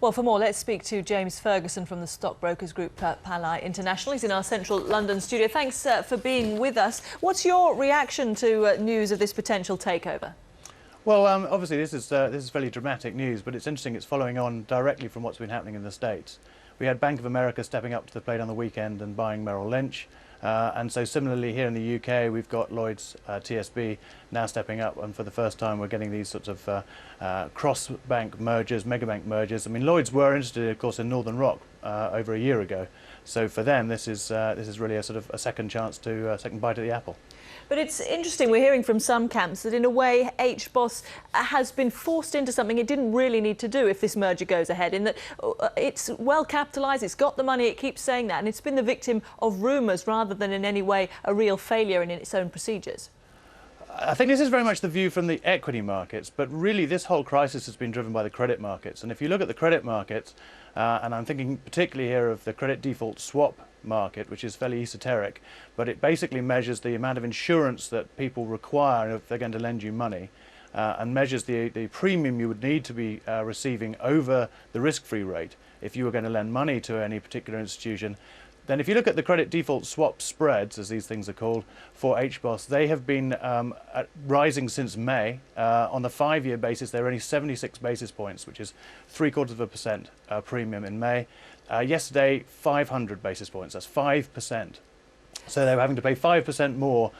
Well, for more, let's speak to James Ferguson from the stockbrokers group Pally International. He's in our central London studio. Thanks for being with us. What's your reaction to news of this potential takeover? Well, obviously this is fairly dramatic news, but it's interesting. It's following on directly from what's been happening in the States. We had Bank of America stepping up to the plate on the weekend and buying Merrill Lynch. And so similarly here in the UK, we've got Lloyd's TSB now stepping up, and for the first time we're getting these sorts of cross-bank mergers, mega-bank mergers. I mean, Lloyd's were interested, of course, in Northern Rock over a year ago. So for them, this is really a sort of a second chance to second bite at the apple. But it's interesting, we're hearing from some camps that in a way HBOS has been forced into something it didn't really need to do if this merger goes ahead, in that it's well capitalised, it's got the money, it keeps saying that, and it's been the victim of rumours rather than in any way a real failure in its own procedures. I think this is very much the view from the equity markets, but really this whole crisis has been driven by the credit markets. And if you look at the credit markets, and I'm thinking particularly here of the credit default swap market, which is fairly esoteric, but it basically measures the amount of insurance that people require if they're going to lend you money, and measures the premium you would need to be receiving over the risk-free rate if you were going to lend money to any particular institution. Then if you look at the credit default swap spreads, as these things are called, for HBOS, they have been rising since May. On the 5-year basis, they're only 76 basis points, which is 0.75% premium in May. Yesterday, 500 basis points, that's 5%. So they were having to pay 5% more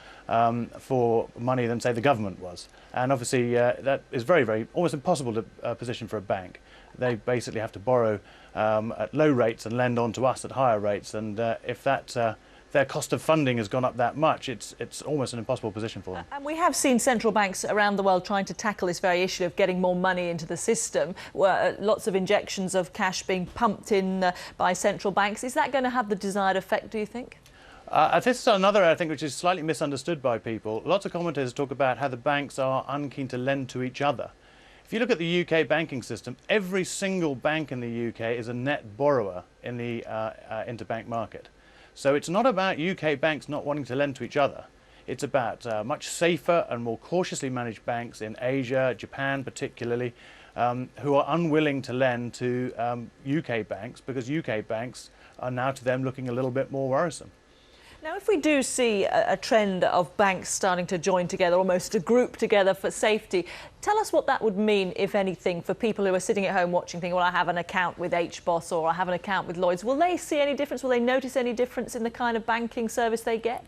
for money than, say, the government was. And obviously that is very, almost impossible to position for a bank. They basically have to borrow at low rates and lend on to us at higher rates. And if that their cost of funding has gone up that much, it's almost an impossible position for them. And we have seen central banks around the world trying to tackle this very issue of getting more money into the system, where lots of injections of cash being pumped in by central banks. Is that going to have the desired effect, do you think? This is another, I think, which is slightly misunderstood by people. Lots of commentators talk about how the banks are unkeen to lend to each other. If you look at the UK banking system, every single bank in the UK is a net borrower in the interbank market. So it's not about UK banks not wanting to lend to each other. It's about much safer and more cautiously managed banks in Asia, Japan particularly, who are unwilling to lend to UK banks because UK banks are now to them looking a little bit more worrisome. Now, if we do see a trend of banks starting to join together, almost a group together for safety, tell us what that would mean, if anything, for people who are sitting at home watching, thinking, well, I have an account with HBOS or I have an account with Lloyd's. Will they see any difference? Will they notice any difference in the kind of banking service they get?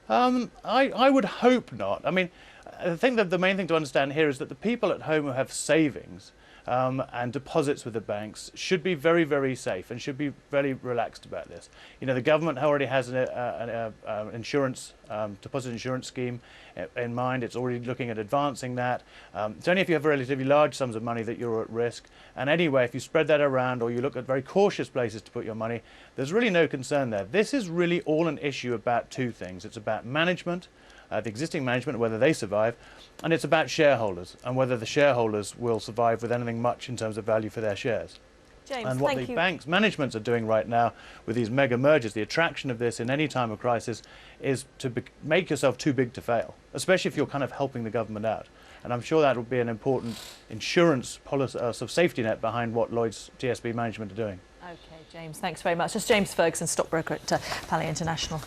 I would hope not. I mean, I think that the main thing to understand here is that the people at home who have savings and deposits with the banks should be very safe and should be very relaxed about this. You know, the government already has an insurance, deposit insurance scheme in mind. It's already looking at advancing that. It's only if you have relatively large sums of money that you're at risk. And anyway, if you spread that around or you look at very cautious places to put your money, there's really no concern there. This is really all an issue about two things. It's about management, the existing management, whether they survive, and it's about shareholders and whether the shareholders will survive with anything much in terms of value for their shares. James, and what the banks' managements are doing right now with these mega mergers, the attraction of this in any time of crisis is to make yourself too big to fail, especially if you're kind of helping the government out. And I'm sure that will be an important insurance policy, sort of safety net behind what Lloyd's TSB management are doing. OK, James, thanks very much. That's James Ferguson, stockbroker at Pally International.